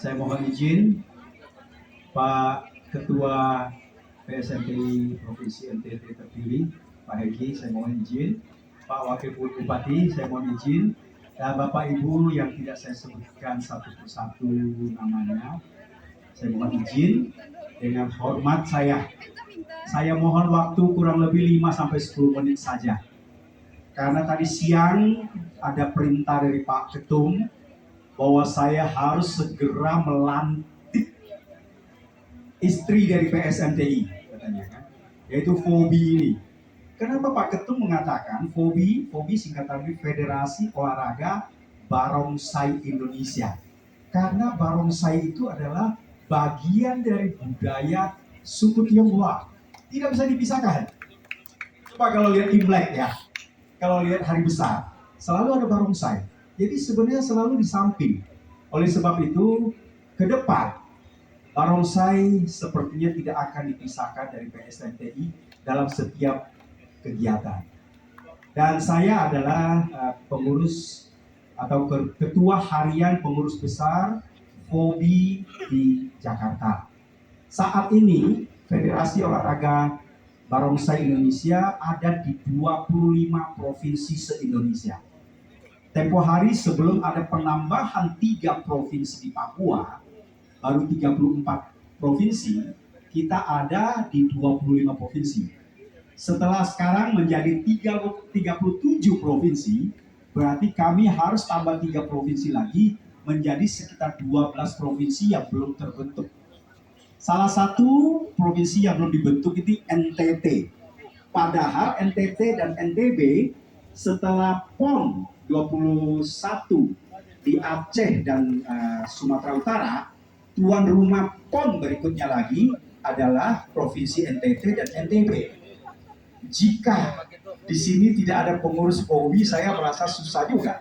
Saya mohon izin Pak Ketua PSMPI Provinsi NTT terpilih, Pak Hegi, saya mohon izin. Pak Wakil Bupati, saya mohon izin. Dan Bapak Ibu yang tidak saya sebutkan satu persatu namanya, saya mohon izin. Dengan hormat saya mohon waktu kurang lebih 5-10 menit saja. Karena tadi siang ada perintah dari Pak Ketum bahwa saya harus segera melantik istri dari PSMTI, katanya kan, yaitu Fobi ini. Kenapa Pak Ketum mengatakan Fobi singkatan dari Federasi Olahraga Barongsai Indonesia? Karena barongsai itu adalah bagian dari budaya suku Tionghoa, tidak bisa dipisahkan. Coba kalau lihat Imlek ya, kalau lihat hari besar, selalu ada barongsai. Jadi sebenarnya selalu di samping. Oleh sebab itu, ke depan barongsai sepertinya tidak akan dipisahkan dari PSMTI dalam setiap kegiatan. Dan saya adalah pengurus atau ketua harian pengurus besar Fobi di Jakarta. Saat ini Federasi Olahraga Barongsai Indonesia ada di 25 provinsi se-Indonesia. Tempo hari sebelum ada penambahan 3 provinsi di Papua, baru 34 provinsi, kita ada di 25 provinsi. Setelah sekarang menjadi 37 provinsi, berarti kami harus tambah 3 provinsi lagi, menjadi sekitar 12 provinsi yang belum terbentuk. Salah satu provinsi yang belum dibentuk itu NTT. Padahal NTT dan NTB setelah PON 21 di Aceh dan Sumatera Utara, tuan rumah PON berikutnya lagi adalah Provinsi NTT dan NTB. Jika di sini tidak ada pengurus Fobi, saya merasa susah juga.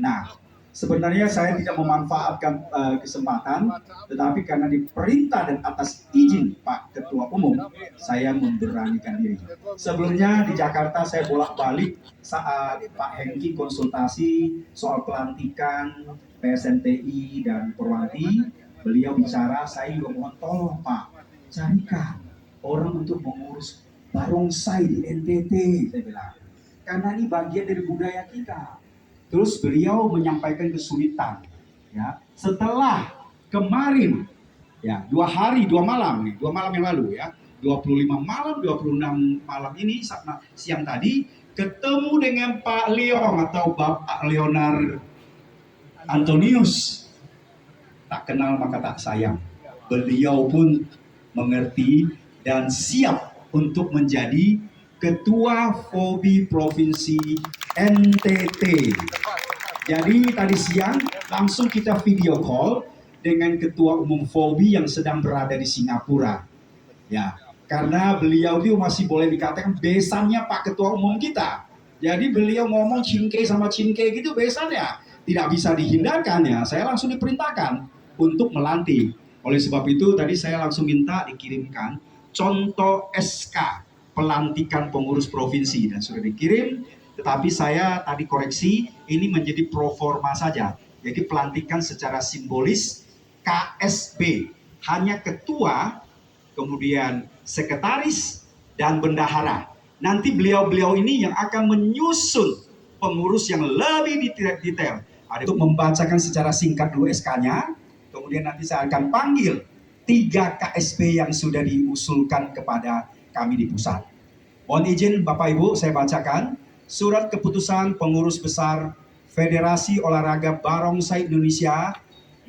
Nah, sebenarnya saya tidak memanfaatkan kesempatan, tetapi karena diperintah dan atas izin Pak Ketua Umum, saya memberanikan diri. Sebelumnya di Jakarta saya bolak-balik saat Pak Hengki konsultasi soal pelantikan PSMTI dan Purwanti, beliau bicara, saya juga mohon tolong Pak, carikan orang untuk mengurus barongsai di NTT, saya bilang. Karena ini bagian dari budaya kita. Terus beliau menyampaikan kesulitan, ya. Setelah kemarin, ya 2 hari 2 malam nih, 2 malam yang lalu ya, 25 malam, 26 malam ini siang tadi ketemu dengan Pak Leong atau Bapak Leonard Antonius. Tak kenal maka tak sayang. Beliau pun mengerti dan siap untuk menjadi Ketua Fobi Provinsi NTT. Jadi tadi siang langsung kita video call dengan Ketua Umum Fobi yang sedang berada di Singapura. Ya, karena beliau itu masih boleh dikatakan besannya Pak Ketua Umum kita. Jadi beliau ngomong cingke sama cingke gitu besannya. Tidak bisa dihindarkan ya. Saya langsung diperintahkan untuk melantik. Oleh sebab itu tadi saya langsung minta dikirimkan contoh SK pelantikan pengurus provinsi dan sudah dikirim, tetapi saya tadi koreksi, ini menjadi pro forma saja. Jadi pelantikan secara simbolis KSB, hanya ketua, kemudian sekretaris dan bendahara. Nanti beliau-beliau ini yang akan menyusun pengurus yang lebih detail. Ada untuk membacakan secara singkat dulu SK-nya, kemudian nanti saya akan panggil 3 KSP yang sudah diusulkan kepada kami di pusat. Mohon izin Bapak Ibu, saya bacakan surat keputusan pengurus besar Federasi Olahraga Barongsai Indonesia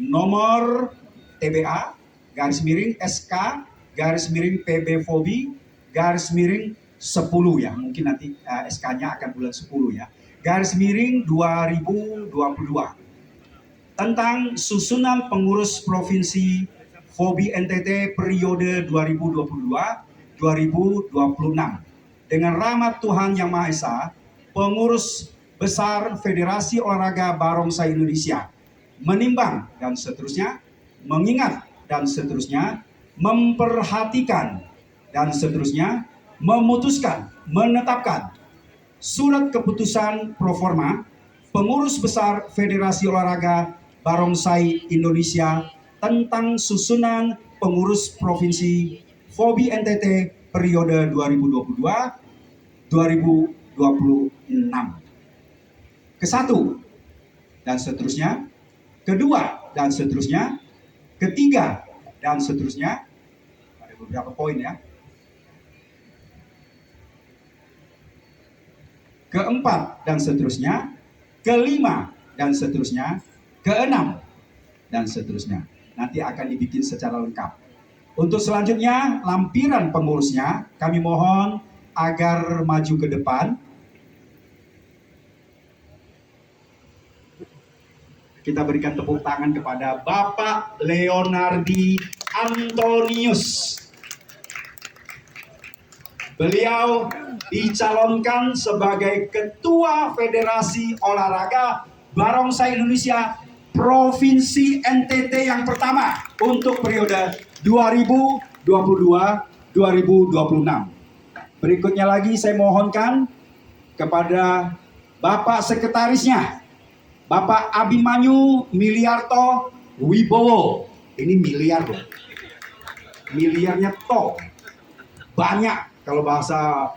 nomor TBA garis miring SK garis miring PB Fobi garis miring 10 ya, mungkin nanti SK-nya akan bulan 10 ya, garis miring 2022 tentang susunan pengurus provinsi Fobi NTT periode 2022-2026. Dengan rahmat Tuhan Yang Maha Esa, pengurus besar Federasi Olahraga Barongsai Indonesia menimbang dan seterusnya, mengingat dan seterusnya, memperhatikan dan seterusnya, memutuskan, menetapkan surat keputusan proforma pengurus besar Federasi Olahraga Barongsai Indonesia tentang susunan pengurus provinsi FOBI NTT periode 2022-2026. Ke-1 dan seterusnya, ke-2 dan seterusnya, ke-3 dan seterusnya. Ada beberapa poin ya. Ke-4 dan seterusnya, ke-5 dan seterusnya, ke-6 dan seterusnya. Nanti akan dibikin secara lengkap. Untuk selanjutnya, lampiran pengurusnya kami mohon agar maju ke depan. Kita berikan tepuk tangan kepada Bapak Leonardi Antonius. Beliau dicalonkan sebagai Ketua Federasi Olahraga Barongsai Indonesia Provinsi NTT yang pertama untuk periode 2022-2026. Berikutnya lagi saya mohonkan kepada Bapak Sekretarisnya, Bapak Abimanyu Miliarto Wibowo. Ini miliar loh. Miliarnya to. Banyak. Kalau bahasa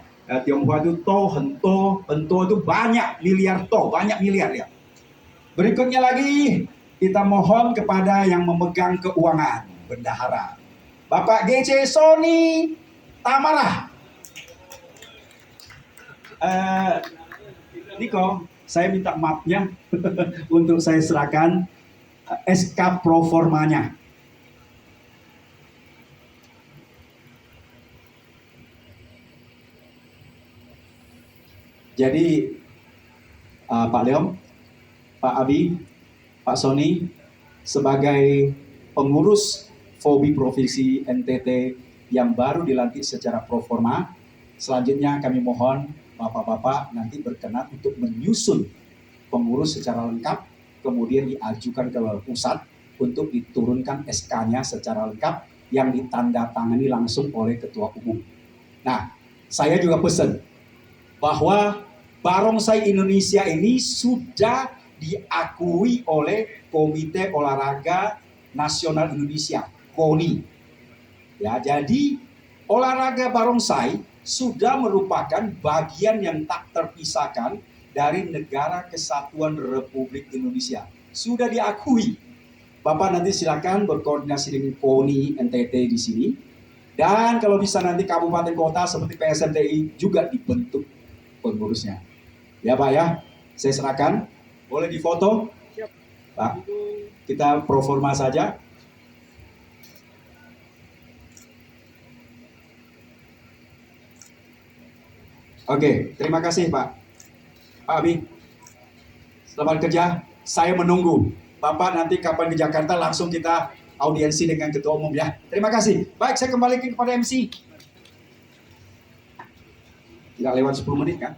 Tionghoa itu to, hento itu banyak miliar to, banyak miliar ya. Berikutnya lagi kita mohon kepada yang memegang keuangan, bendahara, Bapak GC Sony Tamara. Niko, saya minta maafnya untuk saya serahkan SK proformanya. Jadi Pak Leom, Pak Abi, Pak Sony sebagai pengurus FOBI Provinsi NTT yang baru dilantik secara proforma, selanjutnya kami mohon Bapak-bapak nanti berkenan untuk menyusun pengurus secara lengkap, kemudian diajukan ke pusat untuk diturunkan SK-nya secara lengkap yang ditandatangani langsung oleh Ketua Umum. Nah, saya juga pesan bahwa Barongsai Indonesia ini sudah diakui oleh Komite Olahraga Nasional Indonesia, KONI. Ya, jadi olahraga barongsai sudah merupakan bagian yang tak terpisahkan dari Negara Kesatuan Republik Indonesia. Sudah diakui. Bapak nanti silakan berkoordinasi dengan KONI NTT di sini. Dan kalau bisa nanti kabupaten kota seperti PSMTI juga dibentuk pengurusnya. Ya Pak ya, saya serahkan. Boleh difoto? Siap. Pak, kita proforma saja. Oke, terima kasih Pak. Pak Abi, selamat kerja. Saya menunggu. Bapak nanti kapan di Jakarta langsung kita audiensi dengan Ketua Umum ya. Terima kasih. Baik, saya kembalikan kepada MC. Tidak lewat 10 menit kan?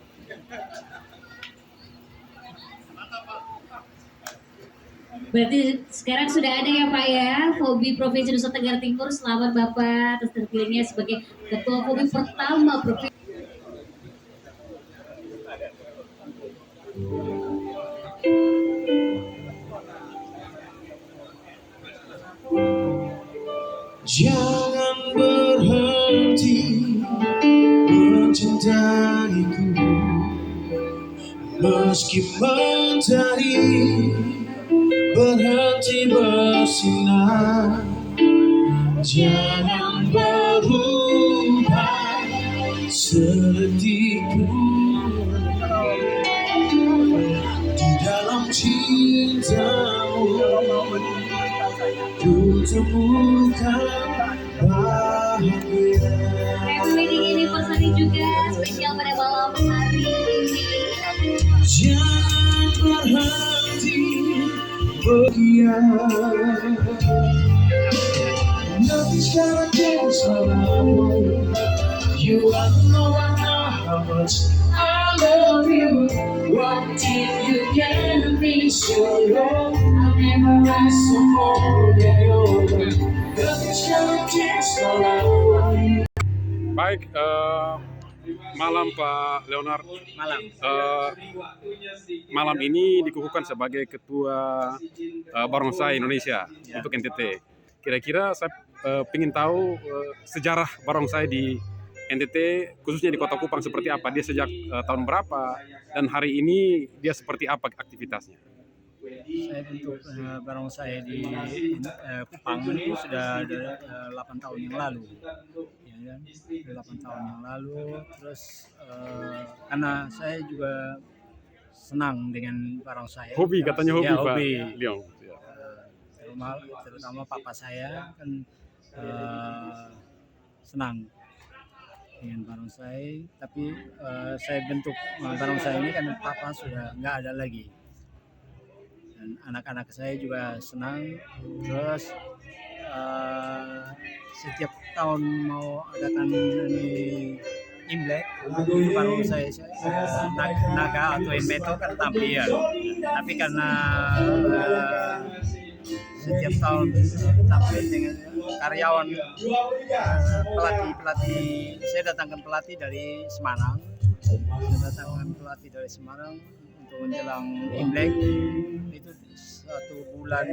Berarti sekarang sudah ada ya Pak ya, FOBI Provinsi Nusa Tenggara Timur. Selamat Bapak atas terpilihnya sebagai Ketua FOBI pertama Provinsi. Jangan berhenti mencintaiku, meski mentari berhenti bersinar. Jangan berubah sedetik pun di dalam cintamu. Ku temukan bahagia. Happy anniversary juga spesial pada malam hari ini. Jangan berhenti bergiat. Nanti sekarang jadi selalu. You are no one know how much I love you. One thing you can be sure of, I'll never ask for more than your love. Nanti sekarang jadi selalu. Baik, malam Pak Leonard. Malam. Malam ini dikukuhkan sebagai Ketua Barongsai Indonesia untuk NTT. Kira-kira saya ingin tahu sejarah barongsai di NTT, khususnya di Kota Kupang seperti apa. Dia sejak tahun berapa dan hari ini dia seperti apa aktivitasnya? Saya bentuk barongsai di Kupang ini sudah 8 tahun yang lalu, ya kan? 8 tahun yang lalu. Terus karena saya juga senang dengan barongsai. Hobi katanya hobi, Ya, Pak hobi. Leong. Terutama papa saya kan senang dengan barongsai. Tapi saya bentuk barongsai ini kan papa sudah nggak ada lagi. Dan anak-anak saya juga senang. Terus setiap tahun mau adakan ini Imlek, barongsai naga atau Inmeto kan tampil. Tapi karena setiap tahun tampil dengan karyawan, pelatih, saya datangkan pelatih dari Semarang. Untuk menjelang Imlek itu 1 bulan,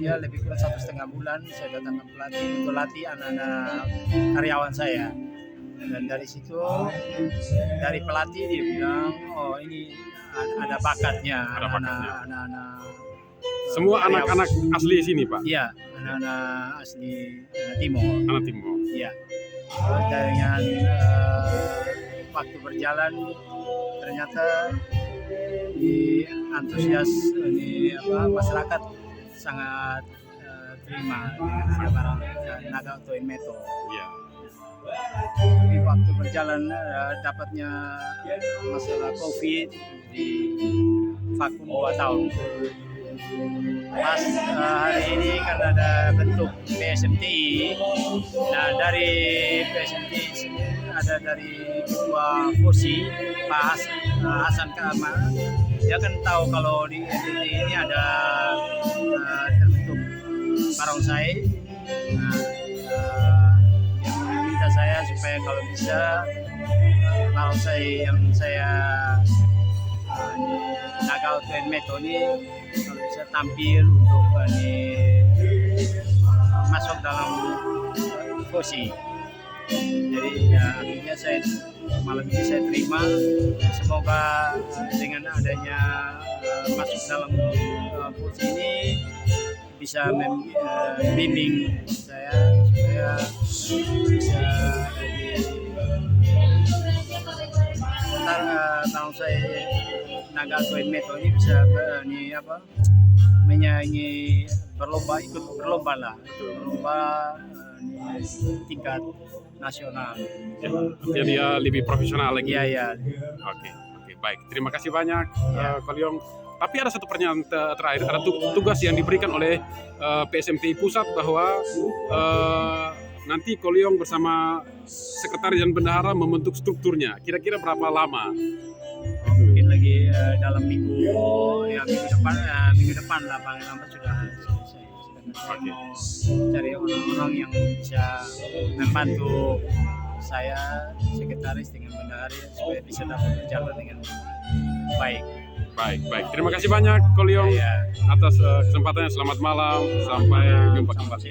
ya lebih kurang 1,5 bulan saya datangkan pelatih untuk latih anak-anak karyawan saya. Dan dari situ, dari pelatih dia bilang, oh ini ada bakatnya, anak-anak Semua karyawan. anak-anak asli sini, Pak? Iya, anak-anak asli Timor. Anak Timor. Iya. Dengan waktu berjalan ternyata di antusias ini masyarakat sangat terima dengan barang naga atau Inmeto. Iya. Tapi waktu berjalan dapatnya masalah COVID di vakum 2 tahun. Pas hari ini kan ada bentuk PSMTI. Nah dari PSMTI sini ada dari ketua FOSI Pak Hasan Kamal. Dia kan tahu kalau di NTT ini ada terbentuk barongsai. Nah, dia meminta saya supaya kalau bisa barongsai yang saya naga atau Inmeto ini kalau bisa tampil untuk masuk dalam FOSI. Jadi ya akhirnya malam ini saya terima. Semoga dengan adanya masuk dalam FOSI ini bisa membimbing saya supaya bisa barongsai naga atau Inmeto ini bisa menyanyi ikut berlomba tingkat nasional. Ya, artinya dia lebih profesional lagi. Iya. Oke, baik. Terima kasih banyak, Ko Leong. Tapi ada satu pertanyaan terakhir. Ada tugas yang diberikan oleh PSMTI Pusat bahwa nanti Ko Leong bersama sekretaris dan bendahara membentuk strukturnya. Kira-kira berapa lama? Mungkin lagi dalam minggu depan lah paling lambat sudah selesai. Saya mau cari orang-orang yang bisa membantu saya sekretaris dengan bendahara supaya bisa dapat berjalan dengan baik. Baik. Terima kasih banyak Ko Leong atas kesempatannya. Selamat malam. Sampai jumpa kembali.